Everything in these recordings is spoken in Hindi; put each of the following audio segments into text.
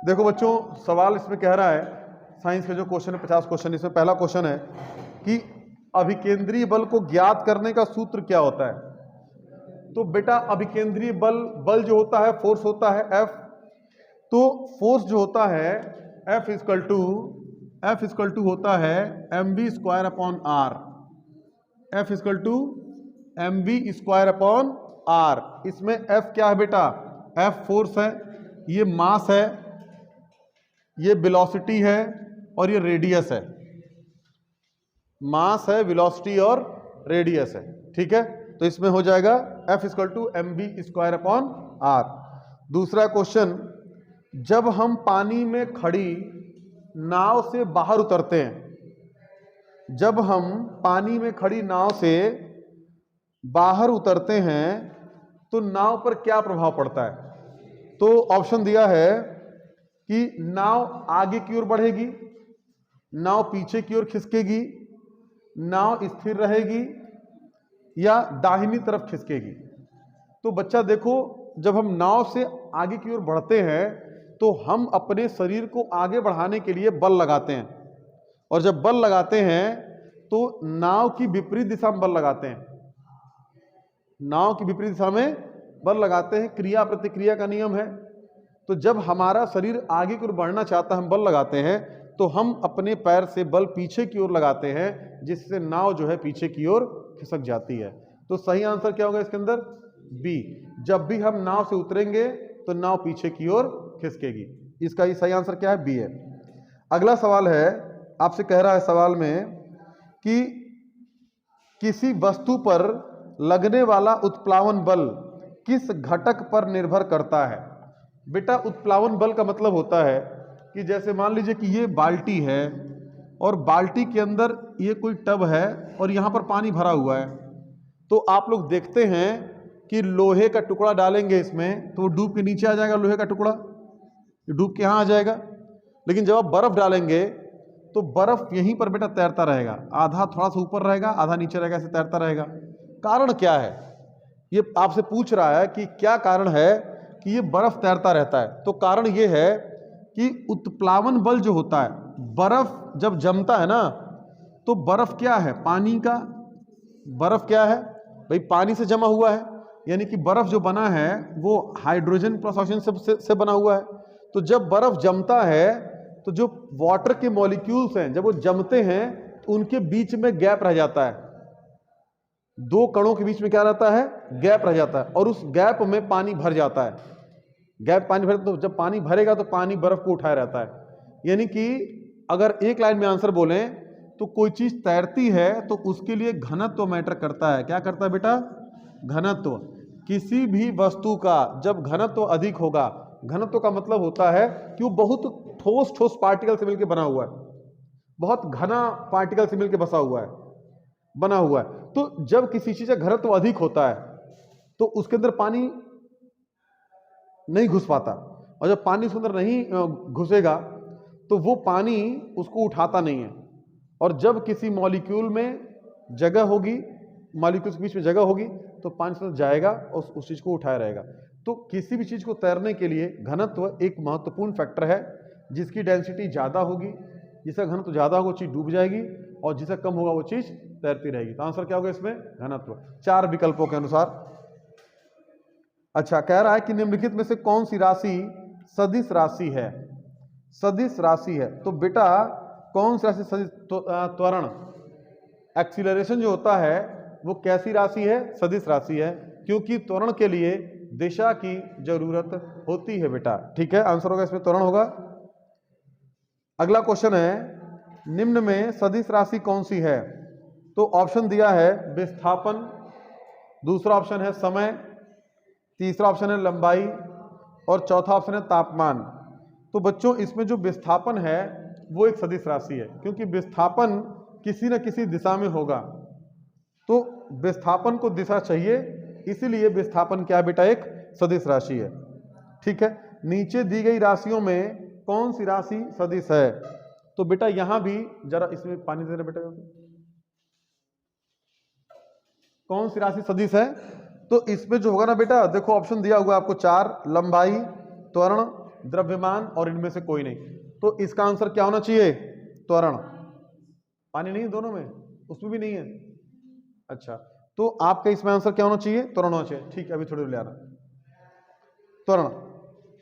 देखो बच्चों, सवाल इसमें कह रहा है, साइंस के जो क्वेश्चन है 50 क्वेश्चन, इसमें पहला क्वेश्चन है कि अभिकेंद्रीय बल को ज्ञात करने का सूत्र क्या होता है। तो बेटा अभिकेंद्रीय बल, बल जो होता है फोर्स होता है F। तो फोर्स जो होता है F इक्वल टू होता है mv square upon R. F equal to mv square upon R. इसमें F क्या है बेटा? F फोर्स है, ये मास है, ये वेलोसिटी है और ये रेडियस है। मास है, वेलोसिटी और रेडियस है। ठीक है, तो इसमें हो जाएगा F equal to mv square upon R. दूसरा क्वेश्चन, जब हम पानी में खड़ी नाव से बाहर उतरते हैं, जब हम पानी में खड़ी नाव से बाहर उतरते हैं तो नाव पर क्या प्रभाव पड़ता है। तो ऑप्शन दिया है कि नाव आगे की ओर बढ़ेगी, नाव पीछे की ओर खिसकेगी, नाव स्थिर रहेगी या दाहिनी तरफ खिसकेगी। तो बच्चा देखो, जब हम नाव से आगे की ओर बढ़ते हैं तो हम अपने शरीर को आगे बढ़ाने के लिए बल लगाते हैं, और जब बल लगाते हैं तो नाव की विपरीत दिशा में बल लगाते हैं, नाव की विपरीत दिशा में बल लगाते हैं। क्रिया प्रतिक्रिया का नियम है। तो जब हमारा शरीर आगे की ओर बढ़ना चाहता है, हम बल लगाते हैं, तो हम अपने पैर से बल पीछे की ओर लगाते हैं, जिससे नाव जो है पीछे की ओर खिसक जाती है। तो सही आंसर क्या होगा इसके अंदर? बी। जब भी हम नाव से उतरेंगे तो नाव पीछे की ओर खिसकेगी। इसका ही सही आंसर क्या है? बी है। अगला सवाल है, आपसे कह रहा है सवाल में कि किसी वस्तु पर लगने वाला उत्प्लावन बल किस घटक पर निर्भर करता है। बेटा उत्प्लावन बल का मतलब होता है कि जैसे मान लीजिए कि ये बाल्टी है और बाल्टी के अंदर ये कोई टब है और यहाँ पर पानी भरा हुआ है। तो आप लोग देखते हैं कि लोहे का टुकड़ा डालेंगे इसमें तो वो डूब के नीचे आ जाएगा, लोहे का टुकड़ा डूब के यहाँ आ जाएगा। लेकिन जब आप बर्फ डालेंगे तो बर्फ यहीं पर बेटा तैरता रहेगा, आधा थोड़ा सा ऊपर रहेगा, आधा नीचे रहेगा, ऐसे तैरता रहेगा। कारण क्या है? ये आपसे पूछ रहा है कि क्या कारण है कि ये बर्फ तैरता रहता है। तो कारण ये है कि उत्प्लावन बल जो होता है, बर्फ जब जमता है ना, तो बर्फ क्या है? पानी का बर्फ क्या है भाई? पानी से जमा हुआ है, यानी कि बर्फ जो बना है वो हाइड्रोजन प्लस ऑक्सीजन से बना हुआ है। तो जब बर्फ जमता है तो जो वाटर के मॉलिक्यूल्स हैं, जब वो जमते हैं तो उनके बीच में गैप रह जाता है, दो कणों के बीच में क्या रहता है? गैप रह जाता है, और उस गैप में पानी भर जाता है। गैप पानी भर, तो जब पानी भरेगा तो पानी बर्फ को उठाए रहता है। यानी कि अगर एक लाइन में आंसर बोलें तो कोई चीज तैरती है तो उसके लिए घनत्व मैटर करता है। क्या करता है बेटा? घनत्व। किसी भी वस्तु का जब घनत्व अधिक होगा, घनत्व का मतलब होता है कि वो बहुत ठोस ठोस पार्टिकल से मिलकर बना हुआ है, बहुत घना पार्टिकल से मिलकर बना हुआ है। तो जब किसी चीज का घनत्व अधिक होता है तो उसके अंदर पानी नहीं घुस पाता, और जब पानी उसके अंदर नहीं घुसेगा तो वो पानी उसको उठाता नहीं है। और जब किसी मॉलिक्यूल में जगह होगी, मॉलिक्यूल्स के बीच में जगह होगी, तो पानी उसके अंदर जाएगा और उस चीज को उठाए रहेगा। तो किसी भी चीज को तैरने के लिए घनत्व एक महत्वपूर्ण फैक्टर है। जिसकी डेंसिटी ज्यादा होगी, जिसका घनत्व ज्यादा होगा वो चीज डूब जाएगी, और जिसका कम होगा वो चीज तैरती रहेगी। तो आंसर क्या होगा इसमें? घनत्व, 4 विकल्पों के अनुसार। अच्छा, कह रहा है कि निम्नलिखित में से कौन सी राशि सदिश राशि है? सदिश राशि है तो बेटा कौन सी राशि सदिश? त्वरण, एक्सीलरेशन जो होता है वो कैसी राशि है? सदिश राशि है, क्योंकि त्वरण के लिए दिशा की जरूरत होती है बेटा। ठीक है, आंसर होगा इसमें त्वरण होगा। अगला क्वेश्चन है, निम्न में सदिश राशि कौन सी है? तो ऑप्शन दिया है विस्थापन, दूसरा ऑप्शन है समय, तीसरा ऑप्शन है लंबाई, और चौथा ऑप्शन है तापमान। तो बच्चों इसमें जो विस्थापन है वो एक सदिश राशि है, क्योंकि विस्थापन किसी न किसी दिशा में होगा, तो विस्थापन को दिशा चाहिए, इसीलिए विस्थापन क्या बेटा? एक सदिश राशि है। ठीक है, नीचे दी गई राशियों में कौन सी राशि सदिश है? तो बेटा यहां भी जरा इसमें पानी दे रहे बेटा, कौन सी राशि सदिश है? तो इसमें जो होगा ना बेटा, देखो ऑप्शन दिया हुआ आपको 4, लंबाई, त्वरण, द्रव्यमान और इनमें से कोई नहीं। तो इसका आंसर क्या होना चाहिए? त्वरण। पानी नहीं दोनों में, उसमें भी नहीं है। अच्छा, तो आपका इसमें आंसर क्या होना चाहिए? त्वरण होना चाहिए। ठीक है, अभी थोड़ी देर ले आना त्वरण।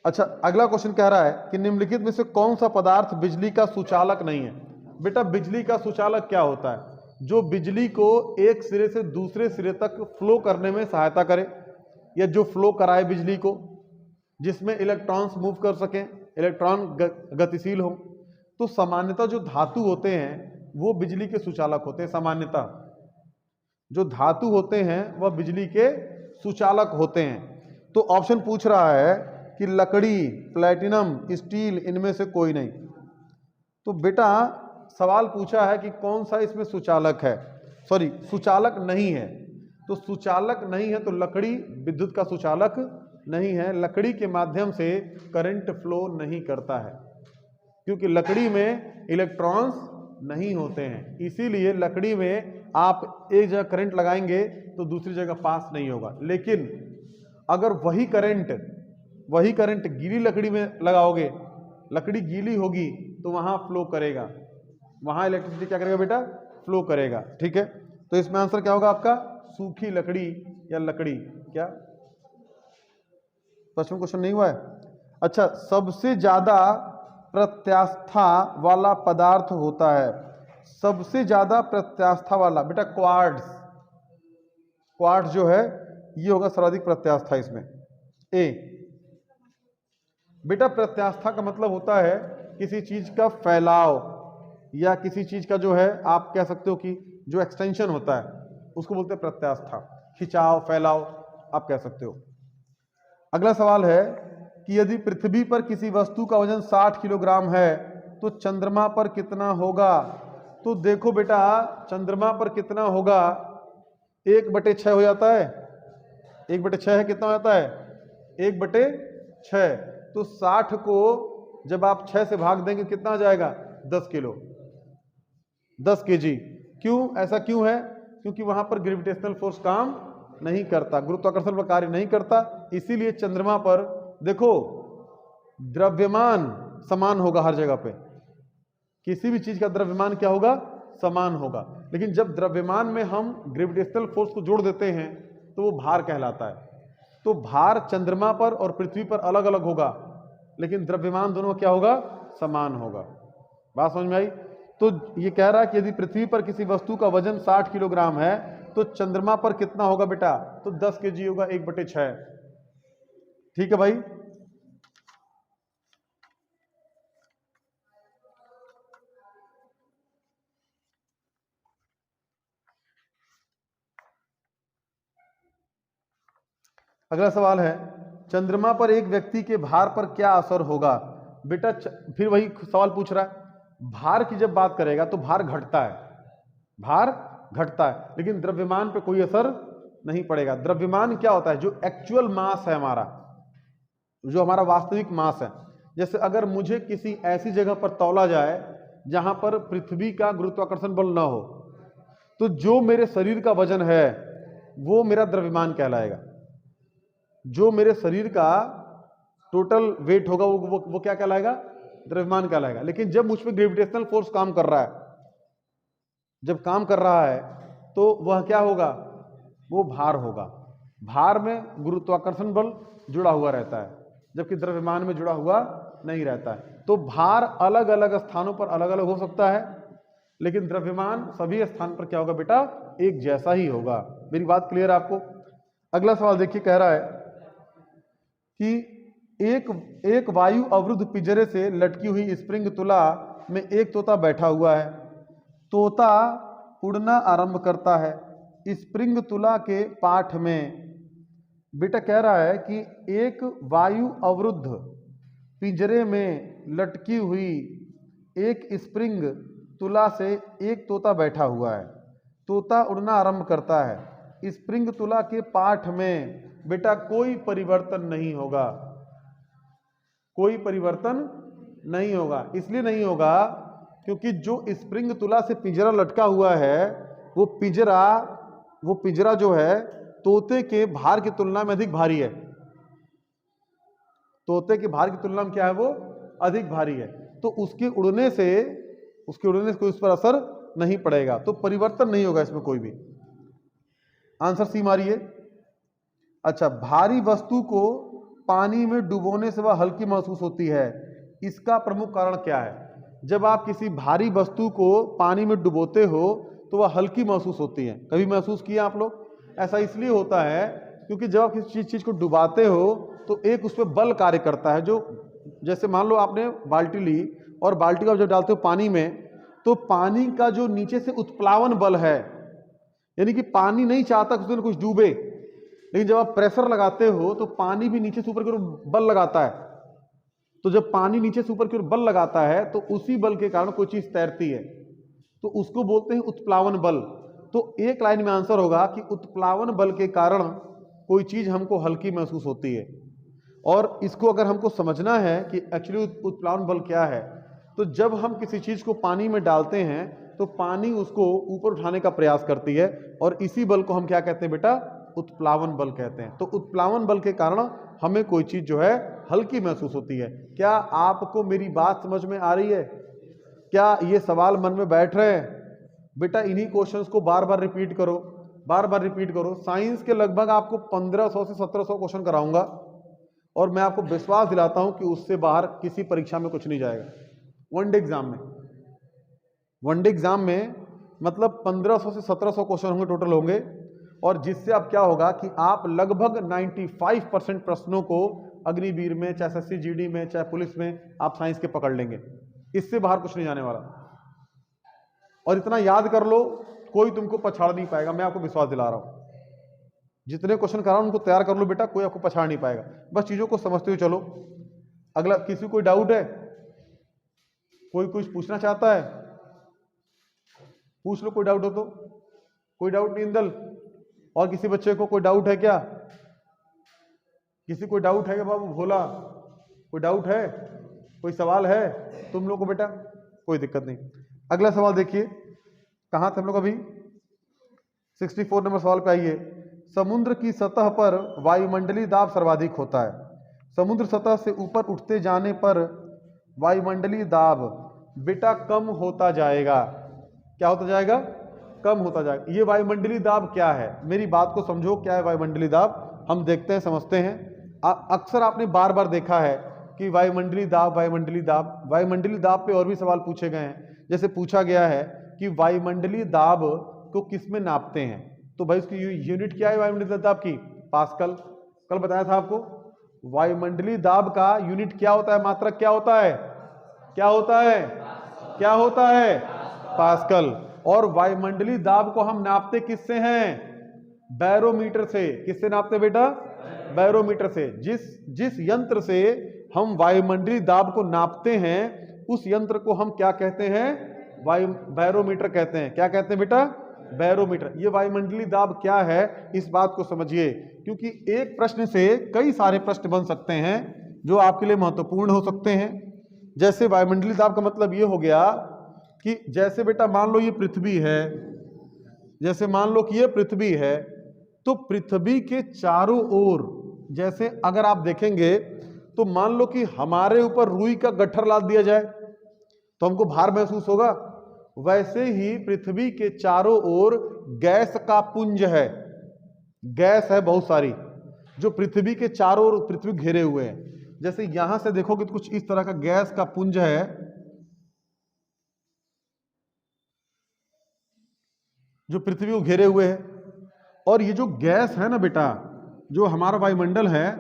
अच्छा, अगला क्वेश्चन कह रहा है कि निम्नलिखित में से कौन सा पदार्थ बिजली का सुचालक नहीं है? बेटा, बिजली का सुचालक क्या होता है? जो बिजली को एक सिरे से दूसरे सिरे तक फ्लो करने में सहायता करे, या जो फ्लो कराए बिजली को, जिसमें इलेक्ट्रॉन्स मूव कर सकें, इलेक्ट्रॉन गतिशील हो। तो सामान्यतः जो धातु होते हैं वो बिजली के सुचालक होते हैं। सामान्यतः जो धातु होते हैं वह बिजली के सुचालक होते हैं। तो ऑप्शन पूछ रहा है कि लकड़ी, प्लैटिनम, स्टील, इनमें से कोई नहीं। तो बेटा सवाल पूछा है कि कौन सा इसमें सुचालक है, सॉरी सुचालक नहीं है। तो सुचालक नहीं है तो लकड़ी विद्युत का सुचालक नहीं है। लकड़ी के माध्यम से करंट फ्लो नहीं करता है, क्योंकि लकड़ी में इलेक्ट्रॉन्स नहीं होते हैं। इसीलिए लकड़ी में आप एक जगह करंट लगाएंगे तो दूसरी जगह पास नहीं होगा। लेकिन अगर वही करंट गीली लकड़ी में लगाओगे, लकड़ी गीली होगी तो वहां फ्लो करेगा, वहां इलेक्ट्रिसिटी क्या करेगा बेटा? फ्लो करेगा। ठीक है, तो इसमें आंसर क्या होगा आपका? सूखी लकड़ी या लकड़ी। क्या प्रश्न क्वेश्चन नहीं हुआ है? अच्छा, सबसे ज्यादा प्रत्यास्था वाला पदार्थ होता है, सबसे ज्यादा प्रत्यास्था वाला बेटा क्वार्ट्ज। क्वार्ट्ज जो है ये होगा सर्वाधिक प्रत्यास्था इसमें। ए बेटा, प्रत्यास्था का मतलब होता है किसी चीज का फैलाव, या किसी चीज का जो है आप कह सकते हो कि जो एक्सटेंशन होता है उसको बोलते हैं प्रत्यास्था। खिंचाव, फैलाव आप कह सकते हो। अगला सवाल है कि यदि पृथ्वी पर किसी वस्तु का वजन 60 किलोग्राम है तो चंद्रमा पर कितना होगा? तो देखो बेटा, चंद्रमा पर कितना होगा? 1/6 हो जाता है। 1/6 है, कितना हो जाता है? 1/6। तो 60 को जब आप 6 से भाग देंगे कितना आ जाएगा? 10 किलो, 10 kg। क्यों? ऐसा क्यों है? क्योंकि वहां पर ग्रेविटेशनल फोर्स काम नहीं करता, गुरुत्वाकर्षण पर कार्य नहीं करता। इसीलिए चंद्रमा पर देखो द्रव्यमान समान होगा हर जगह पे। किसी भी चीज का द्रव्यमान क्या होगा? समान होगा। लेकिन जब द्रव्यमान में हम ग्रेविटेशनल फोर्स को जोड़ देते हैं तो वो भार कहलाता है। तो भार चंद्रमा पर और पृथ्वी पर अलग अलग होगा, लेकिन द्रव्यमान दोनों क्या होगा? समान होगा। बात समझ में आई? तो ये कह रहा है कि यदि पृथ्वी पर किसी वस्तु का वजन 60 किलोग्राम है तो चंद्रमा पर कितना होगा बेटा? तो 10 kg होगा, 1/6। ठीक है भाई। अगला सवाल है, चंद्रमा पर एक व्यक्ति के भार पर क्या असर होगा? बेटा फिर वही सवाल पूछ रहा है। भार की जब बात करेगा तो भार घटता है, भार घटता है, लेकिन द्रव्यमान पे कोई असर नहीं पड़ेगा। द्रव्यमान क्या होता है? जो एक्चुअल मास है हमारा, जो हमारा वास्तविक मास है। जैसे अगर मुझे किसी ऐसी जगह पर तौला जाए जहां पर पृथ्वी का गुरुत्वाकर्षण बल ना हो, तो जो मेरे शरीर का वजन है वो मेरा द्रव्यमान कहलाएगा। जो मेरे शरीर का टोटल वेट होगा वो क्या कहलाएगा? द्रव्यमान कहलाएगा। लेकिन जब मुझ पर ग्रेविटेशनल फोर्स काम कर रहा है, जब काम कर रहा है तो वह क्या होगा? वो भार होगा। भार में गुरुत्वाकर्षण बल जुड़ा हुआ रहता है, जबकि द्रव्यमान में जुड़ा हुआ नहीं रहता है। तो भार अलग अलग स्थानों पर अलग अलग हो सकता है, लेकिन द्रव्यमान सभी स्थान पर क्या होगा बेटा? एक जैसा ही होगा। मेरी बात क्लियर है आपको? अगला सवाल देखिए, कह रहा है कि एक वायु अवरुद्ध पिंजरे से लटकी हुई स्प्रिंग तुला में एक तोता बैठा हुआ है। तोता उड़ना आरंभ करता है स्प्रिंग तुला के पाठ में। बेटा कह रहा है कि एक वायु अवरुद्ध पिंजरे में लटकी हुई एक स्प्रिंग तुला से एक तोता बैठा हुआ है। तोता उड़ना आरंभ करता है स्प्रिंग तुला के पाठ में। बेटा कोई परिवर्तन नहीं होगा, कोई परिवर्तन नहीं होगा। इसलिए नहीं होगा क्योंकि जो स्प्रिंग तुला से पिंजरा लटका हुआ है वो पिंजरा जो है तोते के भार की तुलना में अधिक भारी है। तोते के भार की तुलना में क्या है, वो अधिक भारी है, तो उसके उड़ने से कोई उस पर असर नहीं पड़ेगा, तो परिवर्तन नहीं होगा इसमें कोई भी। आंसर सी मारिए। अच्छा, भारी वस्तु को पानी में डुबोने से वह हल्की महसूस होती है, इसका प्रमुख कारण क्या है? जब आप किसी भारी वस्तु को पानी में डुबोते हो तो वह हल्की महसूस होती है। कभी महसूस किया आप लोग? ऐसा इसलिए होता है क्योंकि जब आप किसी चीज को डुबाते हो तो एक उस पर बल कार्य करता है, जो जैसे मान लो आपने बाल्टी ली और बाल्टी को जब डालते हो पानी में, तो पानी का जो नीचे से उत्प्लावन बल है, यानी कि पानी नहीं चाहता कि उसमें कुछ डूबे, लेकिन जब आप प्रेशर लगाते हो तो पानी भी नीचे से ऊपर की ओर बल लगाता है। तो जब पानी नीचे से ऊपर की ओर बल लगाता है तो उसी बल के कारण कोई चीज तैरती है, तो उसको बोलते हैं उत्प्लावन बल। तो एक लाइन में आंसर होगा कि उत्प्लावन बल के कारण कोई चीज हमको हल्की महसूस होती है। और इसको अगर हमको समझना है कि एक्चुअली उत्प्लावन बल क्या है, तो जब हम किसी चीज को पानी में डालते हैं तो पानी उसको ऊपर उठाने का प्रयास करती है, और इसी बल को हम क्या कहते हैं बेटा? उत्प्लावन बल कहते हैं। तो उत्प्लावन बल के कारण हमें कोई चीज जो है हल्की महसूस होती है। क्या आपको मेरी बात समझ में आ रही है? क्या ये सवाल मन में बैठ रहे हैं? बेटा इन्हीं क्वेश्चंस को बार बार रिपीट करो, बार बार रिपीट करो। साइंस के लगभग आपको 1500 से 1700 क्वेश्चन कराऊंगा, और मैं आपको विश्वास दिलाता हूं कि उससे बाहर किसी परीक्षा में कुछ नहीं जाएगा। वनडे एग्जाम में मतलब 1500 से 1700 क्वेश्चन होंगे, टोटल होंगे, और जिससे अब क्या होगा कि आप लगभग 95% प्रश्नों को अग्निवीर में, चाहे एसएससी जीडी में, चाहे पुलिस में, आप साइंस के पकड़ लेंगे। इससे बाहर कुछ नहीं जाने वाला। और इतना याद कर लो, कोई तुमको पछाड़ नहीं पाएगा, मैं आपको विश्वास दिला रहा हूं। जितने क्वेश्चन करा उनको तैयार कर लो बेटा, कोई आपको पछाड़ नहीं पाएगा। बस चीजों को समझते हुए चलो। अगला, किसी कोई डाउट है? कोई कुछ पूछना चाहता है? पूछ लो, कोई डाउट हो तो। कोई डाउट नहीं इंदल? और किसी बच्चे को कोई डाउट है क्या? किसी कोई डाउट है क्या बाबू? भोला, कोई डाउट है? कोई सवाल है तुम लोग को बेटा? कोई दिक्कत नहीं। अगला सवाल देखिए, कहां थे हम लोग अभी? 64 नंबर सवाल पे आइए। समुद्र की सतह पर वायुमंडलीय दाब सर्वाधिक होता है। समुद्र सतह से ऊपर उठते जाने पर वायुमंडलीय दाब बेटा कम होता जाएगा। क्या होता जाएगा? कम होता जाएगा। ये वायुमंडलीय दाब क्या है? मेरी बात को समझो, क्या है वायुमंडलीय दाब? हम देखते हैं, समझते हैं। अक्सर आपने बार बार देखा है कि वायुमंडलीय दाब, वायुमंडलीय दाब, वायुमंडलीय दाब पे और भी सवाल पूछे गए हैं। जैसे पूछा गया है कि वायुमंडलीय दाब को किस में नापते हैं, तो भाई उसकी यूनिट क्या है वायुमंडलीय दाब की? पास्कल। कल बताया था आपको। वायुमंडलीय दाब का यूनिट क्या होता है? मात्रक क्या होता है? क्या होता है? क्या होता है? पास्कल। और वायुमंडलीय दाब को हम नापते किससे हैं? बैरोमीटर से। किससे नापते बेटा? बैरोमीटर से। जिस यंत्र से हम वायुमंडलीय दाब को नापते हैं उस यंत्र को हम क्या कहते हैं? बैरोमीटर कहते हैं। क्या कहते हैं बेटा? बैरोमीटर। ये वायुमंडलीय दाब क्या है, इस बात को समझिए, क्योंकि एक प्रश्न से कई सारे प्रश्न बन सकते हैं जो आपके लिए महत्वपूर्ण हो सकते हैं। जैसे वायुमंडलीय दाब का मतलब ये हो गया कि जैसे बेटा मान लो ये पृथ्वी है, जैसे मान लो कि ये पृथ्वी है, तो पृथ्वी के चारों ओर जैसे अगर आप देखेंगे तो मान लो कि हमारे ऊपर रुई का गट्ठर लाद दिया जाए तो हमको भार महसूस होगा। वैसे ही पृथ्वी के चारों ओर गैस का पुंज है, गैस है बहुत सारी, जो पृथ्वी के चारों ओर पृथ्वी घेरे हुए हैं। जैसे यहां से देखोगे तो कुछ इस तरह का गैस का पुंज है जो पृथ्वी को घेरे हुए है। और ये जो गैस है ना बेटा, जो हमारा वायुमंडल है,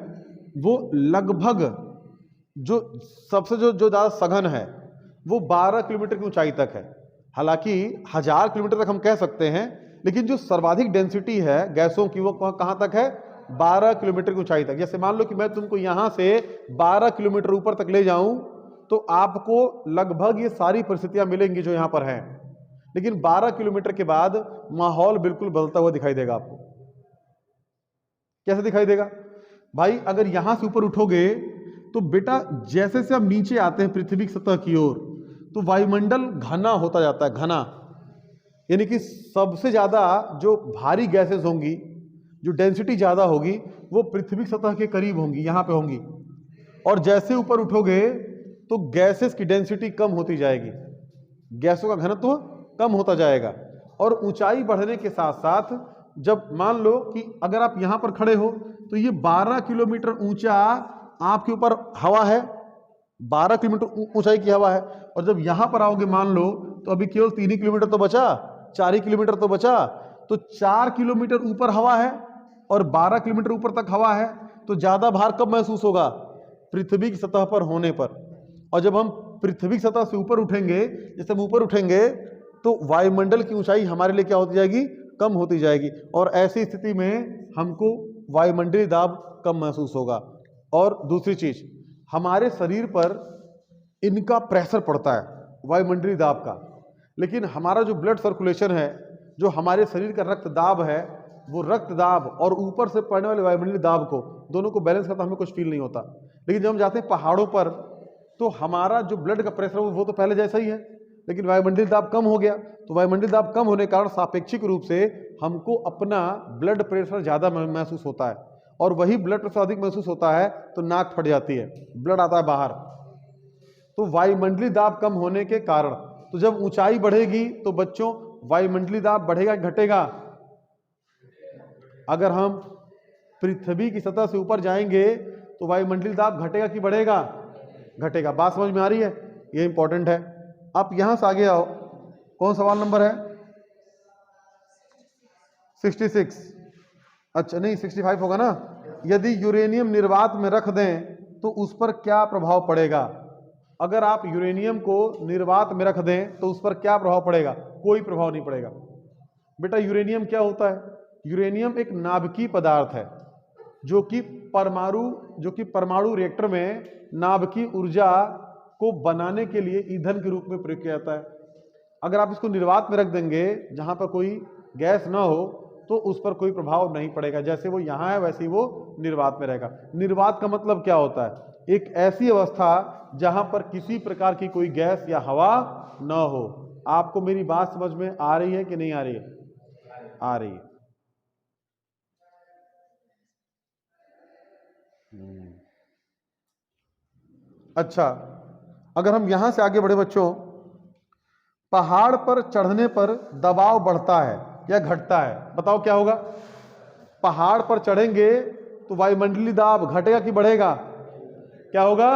वो लगभग जो सबसे जो ज्यादा सघन है वो 12 किलोमीटर की ऊंचाई तक है। हालांकि 1000 किलोमीटर तक हम कह सकते हैं, लेकिन जो सर्वाधिक डेंसिटी है गैसों की वो कहां तक है? 12 किलोमीटर की ऊंचाई तक। जैसे मान लो कि मैं तुमको यहां से 12 किलोमीटर ऊपर तक ले जाऊं तो आपको लगभग ये सारी परिस्थितियां मिलेंगी जो यहां पर हैं, लेकिन 12 किलोमीटर के बाद माहौल बिल्कुल बदलता हुआ दिखाई देगा आपको। कैसे दिखाई देगा भाई? अगर यहां से ऊपर उठोगे तो बेटा जैसे से हम नीचे आते हैं पृथ्वी की सतह की ओर तो वायुमंडल घना होता जाता है, घना, यानी कि सबसे ज्यादा जो भारी गैसेस होंगी, जो डेंसिटी ज्यादा होगी, वो पृथ्वी की सतह के करीब होंगी, यहां पे होंगी। और जैसे ऊपर उठोगे तो गैसेस की डेंसिटी कम होती जाएगी, गैसों का घनत्व कम होता जाएगा। और ऊंचाई बढ़ने के साथ साथ जब मान लो कि अगर आप यहां पर खड़े हो तो ये 12 किलोमीटर ऊंचा आपके ऊपर हवा है, 12 किलोमीटर ऊंचाई की हवा है, और जब यहां पर आओगे मान लो तो अभी केवल 3 ही किलोमीटर तो बचा, 4 ही किलोमीटर तो बचा, तो 4 किलोमीटर ऊपर हवा है और 12 किलोमीटर ऊपर तक हवा है, तो ज्यादा भार कब महसूस होगा? पृथ्वी की सतह पर होने पर। और जब हम पृथ्वी की सतह से ऊपर उठेंगे, जैसे हम ऊपर उठेंगे तो वायुमंडल की ऊंचाई हमारे लिए क्या होती जाएगी? कम होती जाएगी, और ऐसी स्थिति में हमको वायुमंडलीय दाब कम महसूस होगा। और दूसरी चीज, हमारे शरीर पर इनका प्रेशर पड़ता है वायुमंडलीय दाब का, लेकिन हमारा जो ब्लड सर्कुलेशन है, जो हमारे शरीर का रक्त दाब है, वो रक्त दाब और ऊपर से पड़ने वाले वायुमंडलीय दाब को दोनों को बैलेंस करता हमें कुछ फील नहीं होता। लेकिन जब हम जाते हैं पहाड़ों पर तो हमारा जो ब्लड का प्रेशर वो तो पहले जैसा ही है, लेकिन वायुमंडलीय दाब कम हो गया। तो वायुमंडलीय दाब कम होने के कारण सापेक्षिक रूप से हमको अपना ब्लड प्रेशर ज्यादा महसूस होता है, और वही ब्लड प्रेशर अधिक महसूस होता है तो नाक फट जाती है, ब्लड आता है बाहर। तो वायुमंडलीय दाब कम होने के कारण, तो जब ऊंचाई बढ़ेगी तो बच्चों वायुमंडलीय दाब बढ़ेगा कि घटेगा? अगर हम पृथ्वी की सतह से ऊपर जाएंगे तो वायुमंडलीय दाब घटेगा कि बढ़ेगा? घटेगा। बात समझ में आ रही है? ये इंपॉर्टेंट है। आप यहां से आगे आओ, कौन सवाल नंबर है? 66। अच्छा नहीं, 65 होगा ना। यदि यूरेनियम निर्वात में रख दें तो उस पर क्या प्रभाव पड़ेगा? अगर आप यूरेनियम को निर्वात में रख दें तो उस पर क्या प्रभाव पड़ेगा? कोई प्रभाव नहीं पड़ेगा। बेटा यूरेनियम क्या होता है? यूरेनियम एक नाभिकीय पदार्थ है जो कि परमाणु रिएक्टर में नाभिकीय ऊर्जा को बनाने के लिए ईंधन के रूप में प्रयोग किया जाता है। अगर आप इसको निर्वात में रख देंगे जहां पर कोई गैस ना हो तो उस पर कोई प्रभाव नहीं पड़ेगा, जैसे वो यहाँ है वैसे ही वो निर्वात में रहेगा। निर्वात का मतलब क्या होता है? एक ऐसी अवस्था जहां पर किसी प्रकार की कोई गैस या हवा न हो। आपको मेरी बात समझ में आ रही है कि नहीं आ रही है? आ रही है। अच्छा, अगर हम यहां से आगे बढ़े बच्चों, पहाड़ पर चढ़ने पर दबाव बढ़ता है या घटता है? बताओ क्या होगा? पहाड़ पर चढ़ेंगे तो वायुमंडलीय दाब घटेगा कि बढ़ेगा? क्या होगा?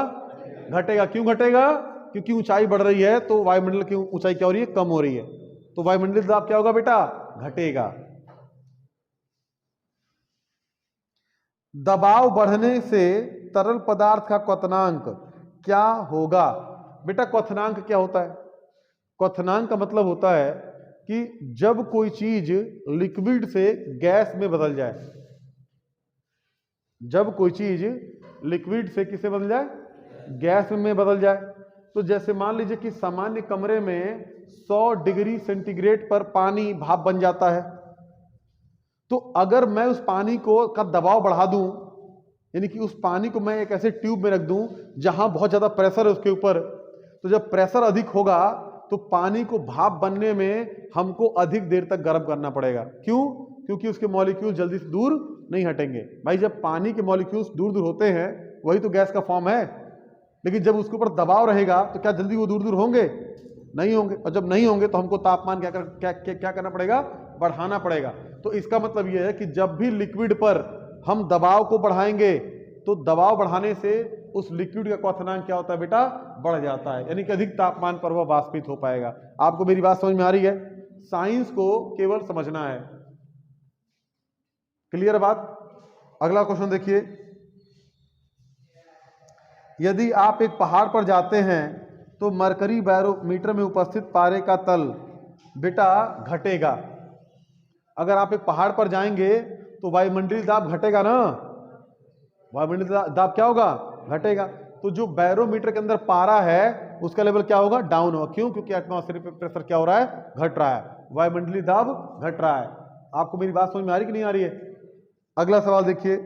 घटेगा। क्यों घटेगा? क्योंकि ऊंचाई बढ़ रही है तो वायुमंडल की ऊंचाई क्या हो रही है? कम हो रही है, तो वायुमंडलीय दाब क्या होगा बेटा? घटेगा। दबाव बढ़ने से तरल पदार्थ का क्वथनांक क्या होगा? बेटा क्वथनांक क्या होता है? क्वथनांक का मतलब होता है कि जब कोई चीज लिक्विड से गैस में बदल जाए, जब कोई चीज लिक्विड से किसे बदल जाए? गैस में बदल जाए। तो जैसे मान लीजिए कि सामान्य कमरे में 100 डिग्री सेंटीग्रेड पर पानी भाप बन जाता है, तो अगर मैं उस पानी को का दबाव बढ़ा दूं, यानी कि उस पानी को मैं एक ऐसे ट्यूब में रख दूं जहां बहुत ज्यादा प्रेशर है उसके ऊपर, तो जब प्रेशर अधिक होगा तो पानी को भाप बनने में हमको अधिक देर तक गर्म करना पड़ेगा। क्यों? क्योंकि उसके मॉलिक्यूल जल्दी से दूर नहीं हटेंगे। भाई जब पानी के मॉलिक्यूल्स दूर दूर होते हैं वही तो गैस का फॉर्म है, लेकिन जब उसके ऊपर दबाव रहेगा तो क्या जल्दी वो दूर दूर होंगे? नहीं होंगे। और जब नहीं होंगे तो हमको तापमान क्या करना पड़ेगा? बढ़ाना पड़ेगा। तो इसका मतलब यह है कि जब भी लिक्विड पर हम दबाव को बढ़ाएंगे तो दबाव बढ़ाने से उस लिक्विड का क्वथनांक क्या होता है बेटा? बढ़ जाता है, यानी कि अधिक तापमान पर वह वाष्पित हो पाएगा। आपको मेरी बात समझ में आ रही है? साइंस को केवल समझना है। क्लियर बात? अगला क्वेश्चन देखिए, यदि आप एक पहाड़ पर जाते हैं तो मरकरी बैरोमीटर में उपस्थित पारे का तल बेटा घटेगा। अगर आप एक पहाड़ पर जाएंगे तो वायुमंडलीय दाब घटेगा ना, वायुमंडलीय दाब क्या होगा? घटेगा। तो जो बैरोमीटर के अंदर पारा है उसका लेवल क्या होगा? डाउन होगा। क्यों? क्योंकि एटमॉस्फेरिक प्रेशर क्या हो रहा है? घट रहा है, वायुमंडलीय दाब घट रहा है। आपको मेरी बात समझ में आ रही कि नहीं आ रही है? अगला सवाल देखिए,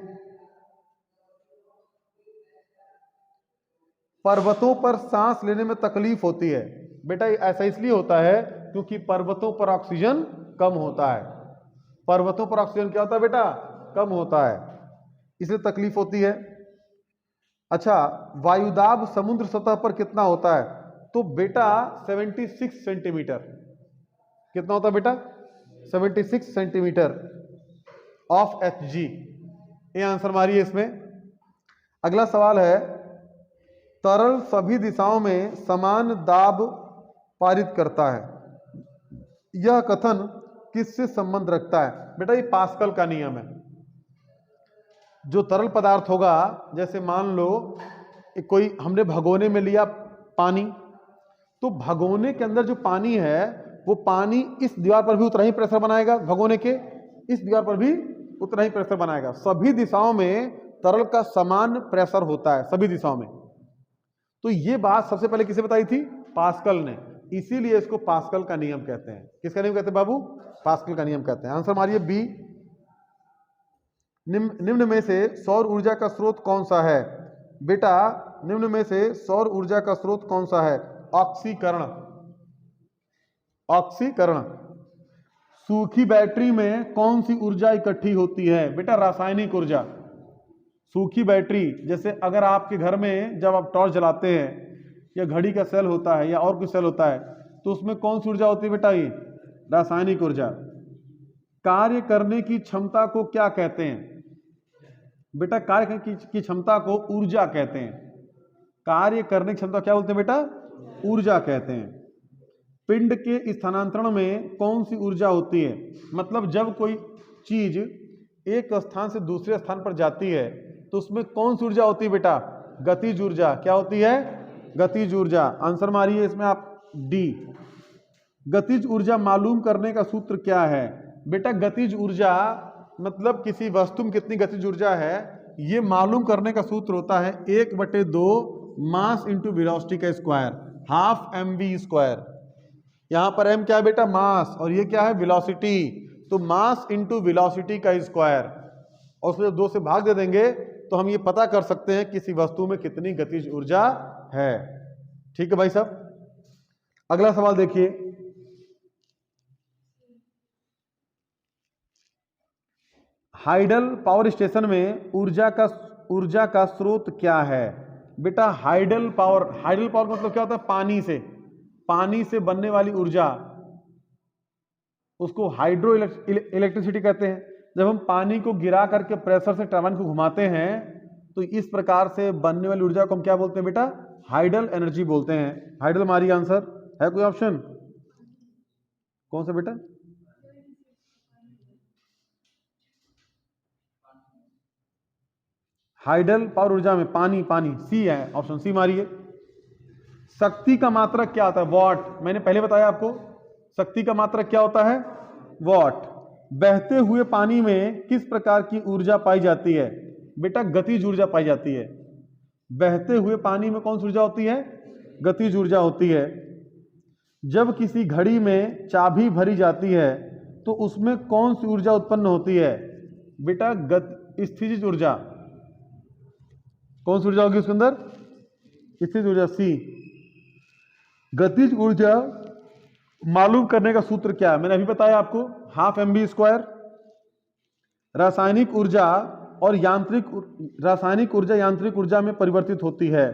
पर्वतों पर सांस लेने में तकलीफ होती है। बेटा ऐसा इसलिए होता है क्योंकि पर्वतों पर ऑक्सीजन कम होता है। पर्वतों पर ऑक्सीजन क्या होता है बेटा? कम होता है, इसलिए तकलीफ होती है। अच्छा, वायुदाब समुद्र सतह पर कितना होता है? तो बेटा 76 सेंटीमीटर। कितना होता है बेटा? 76 सेंटीमीटर ऑफ Hg। ये आंसर मारिए इसमें। अगला सवाल है, तरल सभी दिशाओं में समान दाब पारित करता है, यह कथन किससे संबंध रखता है? बेटा ये पास्कल का नियम है। जो तरल पदार्थ होगा, जैसे मान लो कोई हमने भगोने में लिया पानी, तो भगोने के अंदर जो पानी है वो पानी इस दीवार पर भी उतना ही प्रेशर बनाएगा, भगोने के इस दीवार पर भी उतना ही प्रेशर बनाएगा। सभी दिशाओं में तरल का समान प्रेशर होता है, सभी दिशाओं में। तो ये बात सबसे पहले किसे बताई थी? पास्कल ने। इसीलिए इसको पास्कल का नियम कहते हैं। किसका नियम कहते हैं बाबू? पास्कल का नियम कहते हैं। आंसर मारिए बी। निम्न में से सौर ऊर्जा का स्रोत कौन सा है? बेटा निम्न में से सौर ऊर्जा का स्रोत कौन सा है? ऑक्सीकरण। ऑक्सीकरण। सूखी बैटरी में कौन सी ऊर्जा इकट्ठी होती है? बेटा रासायनिक ऊर्जा। सूखी बैटरी, जैसे अगर आपके घर में जब आप टॉर्च जलाते हैं या घड़ी का सेल होता है या और कोई सेल होता है, तो उसमें कौन सी ऊर्जा होती है बेटा? ये रासायनिक ऊर्जा। कार्य करने की क्षमता को क्या कहते हैं? बेटा कार्य करने की क्षमता को ऊर्जा कहते हैं। कार्य करने की क्षमता क्या बोलते हैं बेटा? ऊर्जा कहते हैं। पिंड के स्थानांतरण में कौन सी ऊर्जा होती है? मतलब जब कोई चीज एक स्थान से दूसरे स्थान पर जाती है तो उसमें कौन सी ऊर्जा होती है बेटा? गतिज ऊर्जा। क्या होती है? गतिज ऊर्जा। आंसर मारिए इसमें आप डी। गतिज ऊर्जा मालूम करने का सूत्र क्या है? बेटा गतिज ऊर्जा मतलब किसी वस्तु में कितनी गतिज ऊर्जा है, ये मालूम करने का सूत्र होता है 1/2 मास इंटू वेलोसिटी का स्क्वायर, हाफ mv स्क्वायर। यहां पर m क्या है बेटा? मास, और ये क्या है? वेलोसिटी। तो मास इंटू वेलोसिटी का स्क्वायर, और उसमें 2 से भाग दे देंगे तो हम ये पता कर सकते हैं किसी वस्तु में कितनी गतिज ऊर्जा है। ठीक है भाई साहब। अगला सवाल देखिए, हाइडल पावर स्टेशन में ऊर्जा का स्रोत क्या है? बेटा हाइडल पावर का मतलब क्या होता है? पानी से बनने वाली ऊर्जा, उसको हाइड्रो इलेक्ट्रिसिटी कहते हैं। जब हम पानी को गिरा करके प्रेशर से टरबाइन को घुमाते हैं तो इस प्रकार से बनने वाली ऊर्जा को हम क्या बोलते हैं बेटा? हाइडल एनर्जी बोलते हैं। हाइडल मारिए आंसर। है कोई ऑप्शन? कौन सा बेटा? हाइडल पावर ऊर्जा में पानी सी है, ऑप्शन सी मारिए। शक्ति का मात्रक क्या होता है? वॉट। मैंने पहले बताया आपको, शक्ति का मात्रक क्या होता है? वॉट। बहते हुए पानी में किस प्रकार की ऊर्जा पाई जाती है? बेटा गतिज ऊर्जा पाई जाती है। बहते हुए पानी में कौन सी ऊर्जा होती है? गतिज ऊर्जा होती है। जब किसी घड़ी में चाबी भरी जाती है तो उसमें कौन सी ऊर्जा उत्पन्न होती है? बेटा स्थितिज ऊर्जा। कौन सी ऊर्जा होगी उसके अंदर? स्थितिज ऊर्जा, सी। गतिज ऊर्जा मालूम करने का सूत्र क्या है? मैंने अभी बताया आपको, हाफ mv स्क्वायर। रासायनिक ऊर्जा यांत्रिक ऊर्जा में परिवर्तित होती है।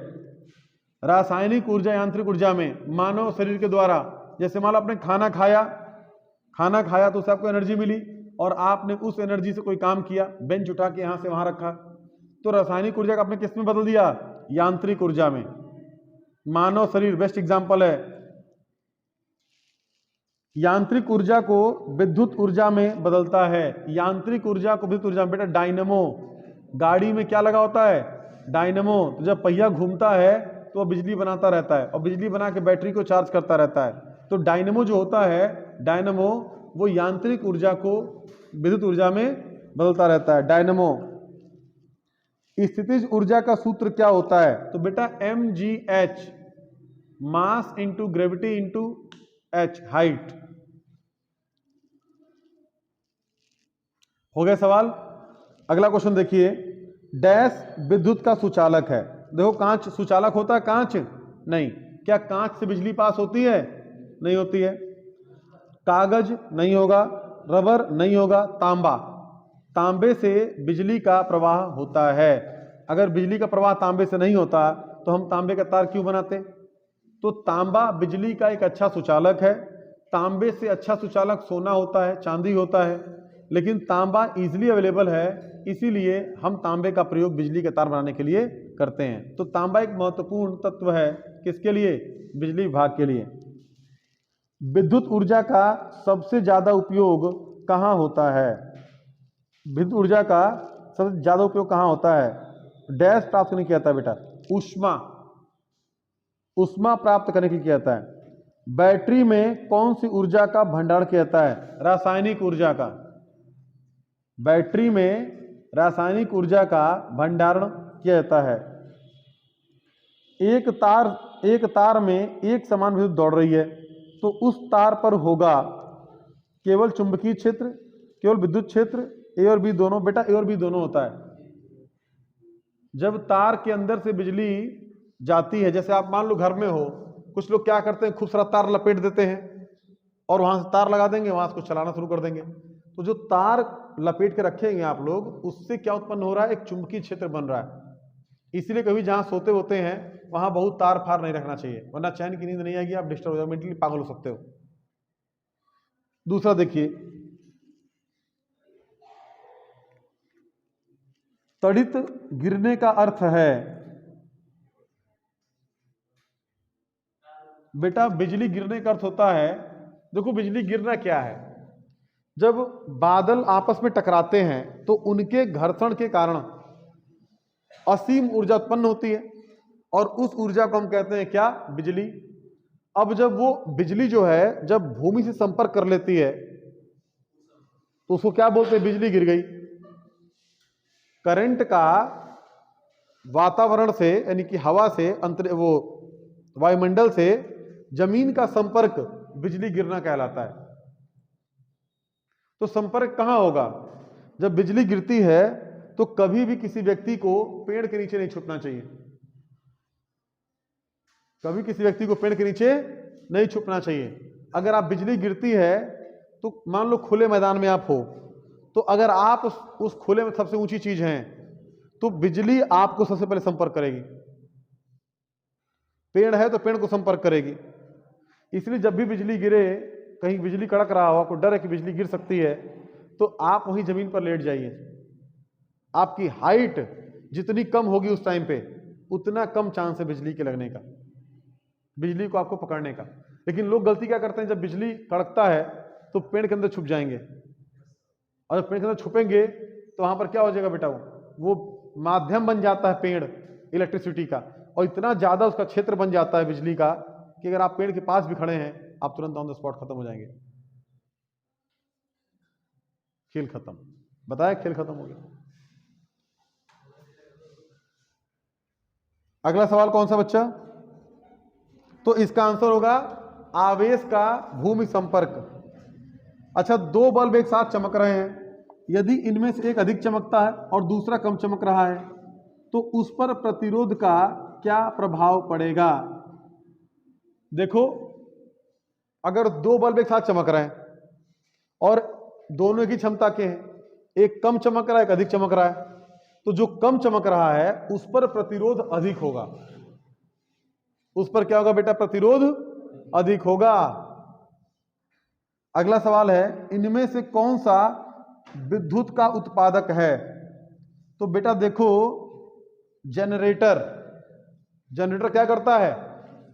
रासायनिक ऊर्जा यांत्रिक ऊर्जा में मानव शरीर के द्वारा, जैसे मान लो आपने खाना खाया तो उससे आपको एनर्जी मिली और आपने उस एनर्जी से कोई काम किया, बेंच उठा के यहां से वहां रखा, तो रासायनिक ऊर्जा का आपने किस में बदल दिया? यांत्रिक ऊर्जा में। मानव शरीर बेस्ट एग्जांपल है। यांत्रिक ऊर्जा को विद्युत ऊर्जा में बदलता है। यांत्रिक ऊर्जा को विद्युत ऊर्जा में, बेटा डायनेमो। गाड़ी में क्या लगा होता है? डायनेमो। तो जब पहिया घूमता है तो वह बिजली बनाता रहता है और बिजली बना के बैटरी को चार्ज करता रहता है। तो डायनेमो जो होता है, डायनेमो, वो यांत्रिक ऊर्जा को विद्युत ऊर्जा में बदलता रहता है, डायनेमो। स्थितिज ऊर्जा का सूत्र क्या होता है? तो बेटा mgh, mass into gravity into h, height. हो गया सवाल। अगला क्वेश्चन देखिए, डैश विद्युत का सुचालक है। देखो कांच सुचालक होता है? कांच नहीं। क्या कांच से बिजली पास होती है? नहीं होती है। कागज नहीं होगा, रबर नहीं होगा, तांबे से बिजली का प्रवाह होता है। अगर बिजली का प्रवाह तांबे से नहीं होता तो हम तांबे का तार क्यों बनाते? तो तांबा बिजली का एक अच्छा सुचालक है। तांबे से अच्छा सुचालक सोना होता है, चांदी होता है, लेकिन तांबा इजीली अवेलेबल है, इसीलिए हम तांबे का प्रयोग बिजली के तार बनाने के लिए करते हैं। तो तांबा एक महत्वपूर्ण तत्व है किसके लिए? बिजली विभाग के लिए। विद्युत ऊर्जा का सबसे ज्यादा उपयोग कहाँ होता है? विद्युत ऊर्जा का सबसे ज्यादा उपयोग कहाँ होता है? डैश प्राप्त करने के लिए आता है बेटा, ऊष्मा प्राप्त करने के लिए किया जाता है। बैटरी में कौन सी ऊर्जा का भंडारण किया जाता है? रासायनिक ऊर्जा का। बैटरी में रासायनिक ऊर्जा का भंडारण किया जाता है। एक तार में एक समान विद्युत दौड़ रही है, तो उस तार पर होगा केवल चुंबकीय क्षेत्र, केवल विद्युत क्षेत्र, ए और बी दोनों। बेटा ए और बी दोनों होता है। जब तार के अंदर से बिजली जाती है, जैसे आप मान लो घर में हो, कुछ लोग क्या करते हैं, खूब सारा तार लपेट देते हैं और वहां से तार लगा देंगे, वहां से कुछ चलाना शुरू कर देंगे। तो जो तार लपेट के रखेंगे आप लोग, उससे क्या उत्पन्न हो रहा है? एक चुंबकीय क्षेत्र बन रहा है। इसलिए कभी जहां सोते होते हैं वहां बहुत तार फार नहीं रखना चाहिए, वरना चैन की नींद नहीं आएगी, आप डिस्टर्ब हो जाओगे, मेंटली पागल हो सकते हो। दूसरा देखिए, तड़ित गिरने का अर्थ है? बेटा बिजली गिरने का अर्थ होता है, देखो बिजली गिरना क्या है, जब बादल आपस में टकराते हैं तो उनके घर्षण के कारण असीम ऊर्जा उत्पन्न होती है और उस ऊर्जा को हम कहते हैं क्या? बिजली। अब जब वो बिजली जो है जब भूमि से संपर्क कर लेती है तो उसको क्या बोलते हैं? बिजली गिर गई। करंट का वातावरण से यानी कि हवा से वो वायुमंडल से जमीन का संपर्क बिजली गिरना कहलाता है। तो संपर्क कहां होगा? जब बिजली गिरती है तो कभी भी किसी व्यक्ति को पेड़ के नीचे नहीं छुपना चाहिए, कभी किसी व्यक्ति को पेड़ के नीचे नहीं छुपना चाहिए। अगर आप बिजली गिरती है तो मान लो खुले मैदान में आप हो, तो अगर आप उस खुले में सबसे ऊंची चीज हैं तो बिजली आपको सबसे पहले संपर्क करेगी। पेड़ है तो पेड़ को संपर्क करेगी। इसलिए जब भी बिजली गिरे, कहीं बिजली कड़क रहा हो, आपको डर है कि बिजली गिर सकती है, तो आप वहीं जमीन पर लेट जाइए। आपकी हाइट जितनी कम होगी उस टाइम पे, उतना कम चांस है बिजली के लगने का, बिजली को आपको पकड़ने का। लेकिन लोग गलती क्या करते हैं, जब बिजली कड़कता है तो पेड़ के अंदर छुप जाएंगे, और जब पेड़ के अंदर छुपेंगे तो वहां पर क्या हो जाएगा बेटा, वो माध्यम बन जाता है पेड़ इलेक्ट्रिसिटी का, और इतना ज्यादा उसका क्षेत्र बन जाता है बिजली का कि अगर आप पेड़ के पास भी खड़े हैं आप तुरंत ऑन द स्पॉट खत्म हो जाएंगे। खेल खत्म, बताया, खेल खत्म हो गया। अगला सवाल कौन सा बच्चा? तो इसका आंसर होगा आवेश का भूमि संपर्क। अच्छा, दो बल्ब एक साथ चमक रहे हैं, यदि इनमें से एक अधिक चमकता है और दूसरा कम चमक रहा है तो उस पर प्रतिरोध का क्या प्रभाव पड़ेगा? देखो, अगर दो बल्ब एक साथ चमक रहे हैं और दोनों की क्षमता के हैं, एक कम चमक रहा है एक अधिक चमक रहा है, तो जो कम चमक रहा है उस पर प्रतिरोध अधिक होगा। उस पर क्या होगा बेटा? प्रतिरोध अधिक होगा। अगला सवाल है, इनमें से कौन सा विद्युत का उत्पादक है? तो बेटा देखो, जनरेटर क्या करता है?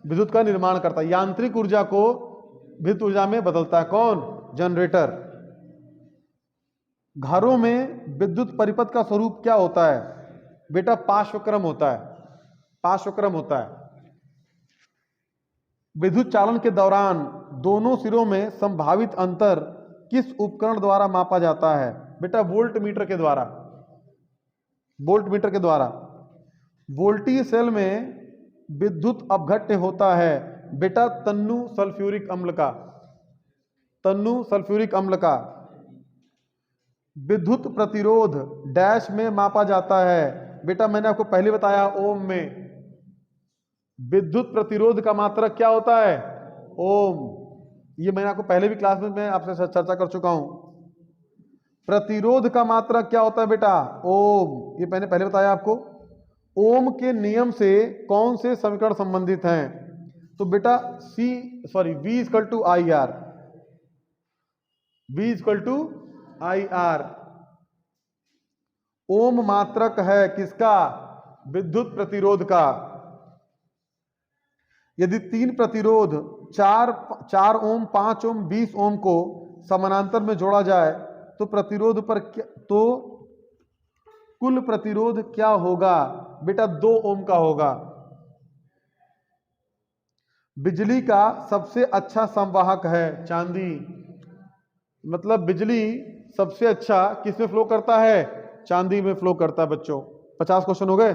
विद्युत का निर्माण करता है, यांत्रिक ऊर्जा को विद्युत ऊर्जा में बदलता है। कौन? जनरेटर। घरों में विद्युत परिपथ का स्वरूप क्या होता है? बेटा पार्श्वक्रम होता है, पार्श्वक्रम होता है। विद्युत चालन के दौरान दोनों सिरों में संभावित अंतर किस उपकरण द्वारा मापा जाता है? बेटा वोल्ट मीटर के द्वारा, वोल्ट मीटर के द्वारा। वोल्टीय सेल में विद्युत अपघट्य होता है बेटा तन्नु सल्फ्यूरिक अम्ल का, तन्नु सल्फ्यूरिक अम्ल का। विद्युत प्रतिरोध डैश में मापा जाता है? बेटा मैंने आपको पहले बताया ओम में। विद्युत प्रतिरोध का मात्रक क्या होता है? ओम। ये मैंने आपको पहले भी क्लास में मैं आपसे चर्चा कर चुका हूं। प्रतिरोध का मात्रक क्या होता है बेटा? ओम। ये मैंने पहले बताया आपको। ओम के नियम से कौन से समीकरण संबंधित हैं? तो बेटा V equal to I R, V equal to I R. Ohm मात्रक है किसका? विद्युत प्रतिरोध का। यदि तीन प्रतिरोध 4 ओम, 5 ओम, 20 ओम को समानांतर में जोड़ा जाए तो प्रतिरोध पर तो कुल प्रतिरोध क्या होगा? बेटा 2 ओम का होगा। बिजली का सबसे अच्छा संवाहक है चांदी। मतलब बिजली सबसे अच्छा किसमें फ्लो करता है? चांदी में फ्लो करता है बच्चों। 50 क्वेश्चन हो गए।